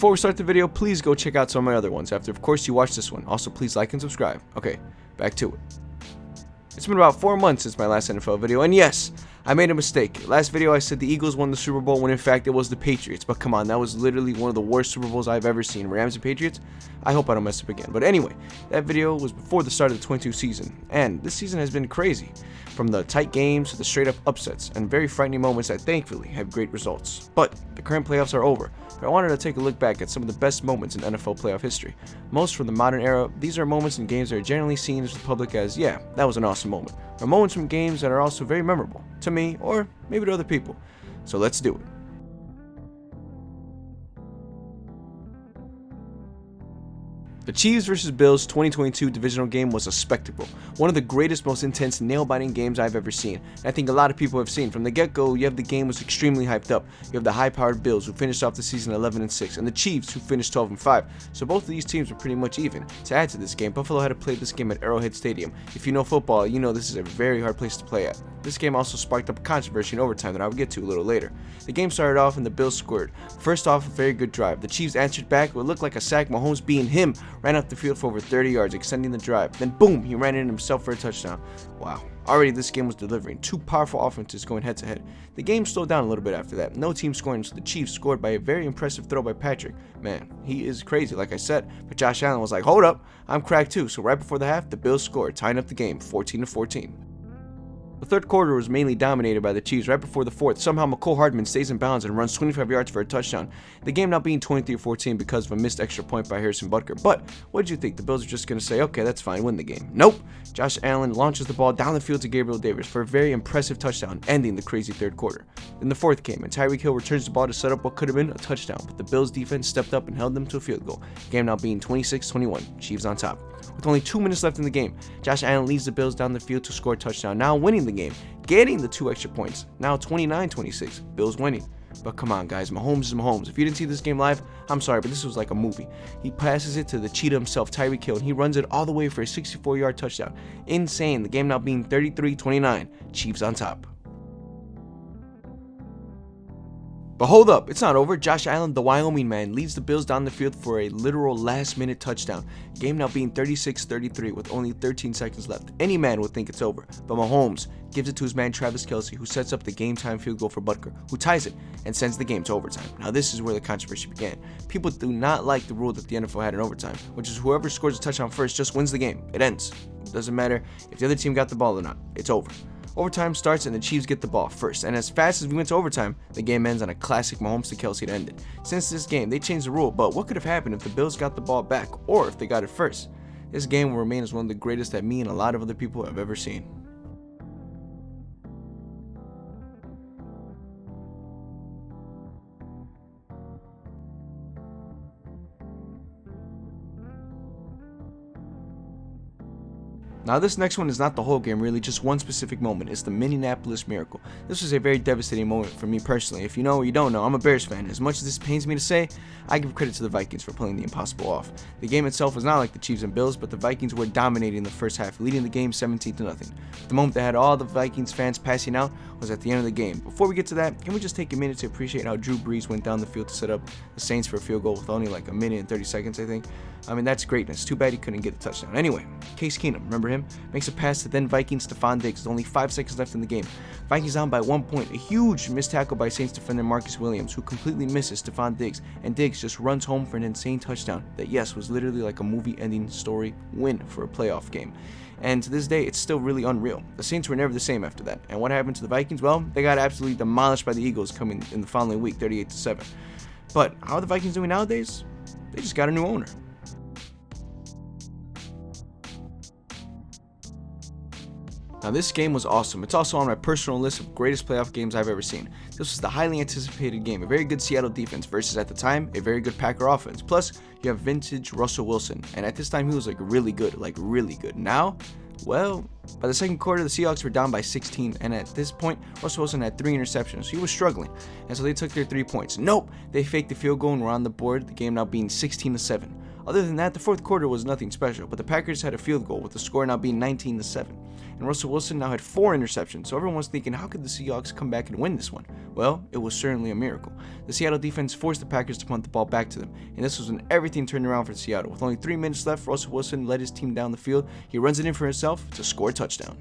before we start the video, please go check out some of my other ones after, of course, you watch this one. Also, please like and subscribe. Okay, back to it. It's been about 4 months since my last NFL video, and yes, I made a mistake. Last video I said the Eagles won the Super Bowl when in fact it was the Patriots, but come on, that was literally one of the worst Super Bowls I've ever seen. Rams and Patriots? I hope I don't mess up again. But anyway, that video was before the start of the 22 season, and this season has been crazy. From the tight games to the straight up upsets, and very frightening moments that thankfully have great results. But the current playoffs are over, but I wanted to take a look back at some of the best moments in NFL playoff history. Most from the modern era, these are moments in games that are generally seen as the public as, yeah, that was an awesome moment. Or moments from games that are also very memorable, to me, or maybe to other people. So let's do it. The Chiefs vs. Bills 2022 divisional game was a spectacle, one of the greatest, most intense, nail-biting games I've ever seen, and I think a lot of people have seen. From the get-go, you have the game was extremely hyped up. You have the high-powered Bills, who finished off the season 11-6, and the Chiefs, who finished 12-5, so both of these teams were pretty much even. To add to this game, Buffalo had to play this game at Arrowhead Stadium. If you know football, you know this is a very hard place to play at. This game also sparked up a controversy in overtime that I will get to a little later. The game started off and the Bills scored. First off, a very good drive. The Chiefs answered back. What looked like a sack. Mahomes, being him, ran up the field for over 30 yards, extending the drive. Then boom, he ran in himself for a touchdown. Wow. Already this game was delivering. Two powerful offenses going head to head. The game slowed down a little bit after that. No team scoring, so the Chiefs scored by a very impressive throw by Patrick. Man, he is crazy, like I said. But Josh Allen was like, hold up, I'm cracked too. So right before the half, the Bills scored, tying up the game 14-14. The third quarter was mainly dominated by the Chiefs. Right before the fourth, somehow McCole Hardman stays in bounds and runs 25 yards for a touchdown. The game now being 23-14 because of a missed extra point by Harrison Butker. But what did you think? The Bills are just going to say, okay, that's fine, win the game. Nope. Josh Allen launches the ball down the field to Gabriel Davis for a very impressive touchdown, ending the crazy third quarter. Then the fourth came, and Tyreek Hill returns the ball to set up what could have been a touchdown, but the Bills defense stepped up and held them to a field goal. Game now being 26-21, Chiefs on top. With only 2 minutes left in the game, Josh Allen leads the Bills down the field to score a touchdown, now winning the game, getting the 2 extra points. Now 29-26, Bills winning. But come on, guys, Mahomes is Mahomes. If you didn't see this game live, I'm sorry, but this was like a movie. He passes it to the cheetah himself, Tyreek Hill, and he runs it all the way for a 64-yard touchdown. Insane. The game now being 33-29, Chiefs on top. But hold up, it's not over. Josh Allen, the Wyoming man, leads the Bills down the field for a literal last-minute touchdown. Game now being 36-33 with only 13 seconds left. Any man would think it's over, but Mahomes gives it to his man Travis Kelce, who sets up the game-time field goal for Butker, who ties it and sends the game to overtime. Now this is where the controversy began. People do not like the rule that the NFL had in overtime, which is whoever scores a touchdown first just wins the game. It ends. It doesn't matter if the other team got the ball or not. It's over. Overtime starts and the Chiefs get the ball first, and as fast as we went to overtime, the game ends on a classic Mahomes to Kelce to end it. Since this game, they changed the rule, but what could have happened if the Bills got the ball back, or if they got it first? This game will remain as one of the greatest that me and a lot of other people have ever seen. Now this next one is not the whole game really, just one specific moment. It's the Minneapolis Miracle. This was a very devastating moment for me personally. If you know or you don't know, I'm a Bears fan. As much as this pains me to say, I give credit to the Vikings for pulling the impossible off. The game itself was not like the Chiefs and Bills, but the Vikings were dominating the first half, leading the game 17-0. The moment that had all the Vikings fans passing out was at the end of the game. Before we get to that, can we just take a minute to appreciate how Drew Brees went down the field to set up the Saints for a field goal with only like a minute and 30 seconds, I think. I mean, that's greatness. Too bad he couldn't get the touchdown. Anyway, Case Keenum, remember him? Makes a pass to then Vikings Stephon Diggs with only 5 seconds left in the game. Vikings down by 1 point. A huge missed tackle by Saints defender Marcus Williams, who completely misses Stephon Diggs, and Diggs just runs home for an insane touchdown that, yes, was literally like a movie-ending story win for a playoff game. And to this day, it's still really unreal. The Saints were never the same after that. And what happened to the Vikings? Well, they got absolutely demolished by the Eagles coming in the following week, 38-7. But how are the Vikings doing nowadays? They just got a new owner. Now this game was awesome. It's also on my personal list of greatest playoff games I've ever seen. This was the highly anticipated game, a very good Seattle defense versus, at the time, a very good Packer offense. Plus, you have vintage Russell Wilson, and at this time he was like really good. Now, well, by the second quarter, the Seahawks were down by 16, and at this point, Russell Wilson had 3 interceptions, so he was struggling, and so they took their 3 points. Nope, they faked the field goal and were on the board, the game now being 16-7. Other than that, the fourth quarter was nothing special, but the Packers had a field goal with the score now being 19-7. And Russell Wilson now had 4 interceptions, so everyone was thinking, how could the Seahawks come back and win this one? Well, it was certainly a miracle. The Seattle defense forced the Packers to punt the ball back to them, and this was when everything turned around for Seattle. With only 3 minutes left, Russell Wilson led his team down the field. He runs it in for himself to score a touchdown.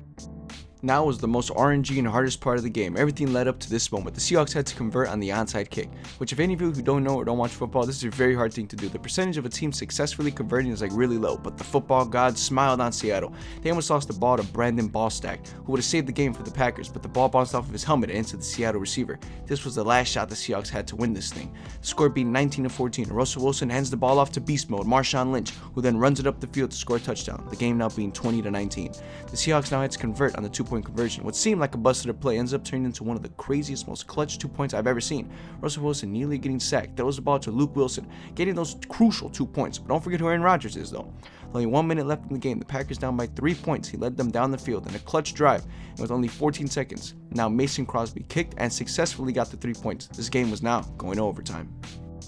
Now was the most RNG and hardest part of the game. Everything led up to this moment. The Seahawks had to convert on the onside kick, which if any of you who don't know or don't watch football, this is a very hard thing to do. The percentage of a team successfully converting is like really low, but the football gods smiled on Seattle. They almost lost the ball to Brandon Ballstack, who would have saved the game for the Packers, but the ball bounced off of his helmet and into the Seattle receiver. This was the last shot the Seahawks had to win this thing. The score being 19-14. Russell Wilson hands the ball off to beast mode Marshawn Lynch, who then runs it up the field to score a touchdown. The game now being 20-19. The Seahawks now had to convert on the 2-point conversion. What seemed like a busted play ends up turning into one of the craziest, most clutch 2 points I've ever seen. Russell Wilson nearly getting sacked, throws the ball to Luke Wilson, getting those crucial 2 points. But don't forget who Aaron Rodgers is, though. With only 1 minute left in the game, the Packers down by 3 points. He led them down the field in a clutch drive, and with only 14 seconds, now Mason Crosby kicked and successfully got the 3 points. This game was now going to overtime.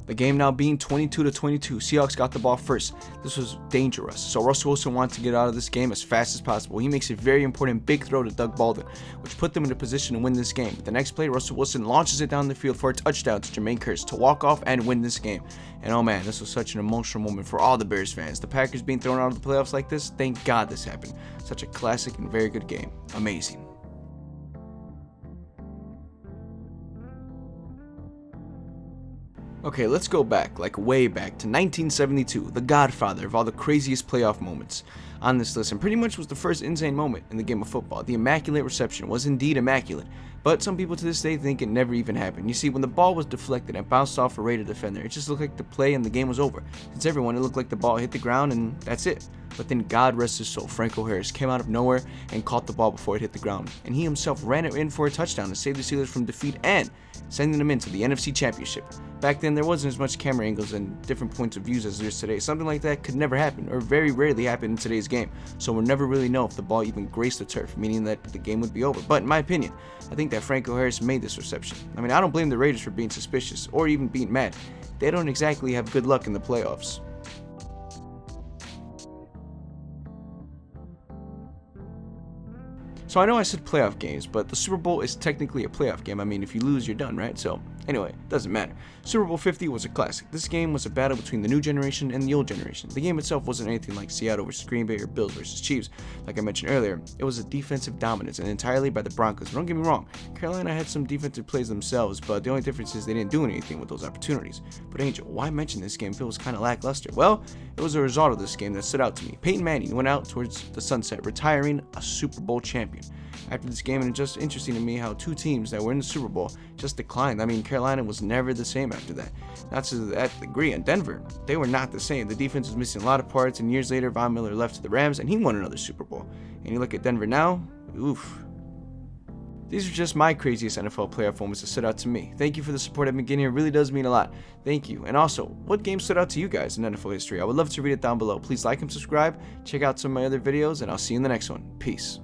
The game now being 22-22, Seahawks got the ball first. This was dangerous, so Russell Wilson wanted to get out of this game as fast as possible. He makes a very important big throw to Doug Baldwin, which put them in a position to win this game. But the next play, Russell Wilson launches it down the field for a touchdown to Jermaine Kearse to walk off and win this game. And oh man, this was such an emotional moment for all the Bears fans. The Packers being thrown out of the playoffs like this, thank God this happened. Such a classic and very good game. Amazing. Okay, let's go back, like way back, to 1972, the godfather of all the craziest playoff moments on this list, and pretty much was the first insane moment in the game of football. The Immaculate Reception was indeed immaculate, but some people to this day think it never even happened. You see, when the ball was deflected and bounced off a Raider defender, it just looked like the play and the game was over. Since everyone, it looked like the ball hit the ground and that's it. But then God rest his soul, Franco Harris came out of nowhere and caught the ball before it hit the ground, and he himself ran it in for a touchdown to save the Steelers from defeat and sending them into the NFC Championship. Back then, there wasn't as much camera angles and different points of views as there is today. Something like that could never happen, or very rarely happen in today's game, so we'll never really know if the ball even graced the turf, meaning that the game would be over. But in my opinion, I think that Franco Harris made this reception. I mean, I don't blame the Raiders for being suspicious, or even being mad. They don't exactly have good luck in the playoffs. So I know I said playoff games, but the Super Bowl is technically a playoff game. I mean, if you lose, you're done, right? So anyway, doesn't matter. Super Bowl 50 was a classic. This game was a battle between the new generation and the old generation. The game itself wasn't anything like Seattle versus Green Bay or Bills versus Chiefs. Like I mentioned earlier, it was a defensive dominance and entirely by the Broncos. But don't get me wrong, Carolina had some defensive plays themselves, but the only difference is they didn't do anything with those opportunities. But Angel, why mention this game if it was kind of lackluster? Well, it was a result of this game that stood out to me. Peyton Manning went out towards the sunset, retiring a Super Bowl champion. After this game, and it's just interesting to me how 2 teams that were in the Super Bowl just declined. I mean, Carolina was never the same after that. Not to that degree. And Denver, they were not the same. The defense was missing a lot of parts, and years later, Von Miller left to the Rams, and he won another Super Bowl. And you look at Denver now, oof. These are just my craziest NFL playoff moments that stood out to me. Thank you for the support I've been getting here. It really does mean a lot. Thank you. And also, what game stood out to you guys in NFL history? I would love to read it down below. Please like and subscribe. Check out some of my other videos, and I'll see you in the next one. Peace.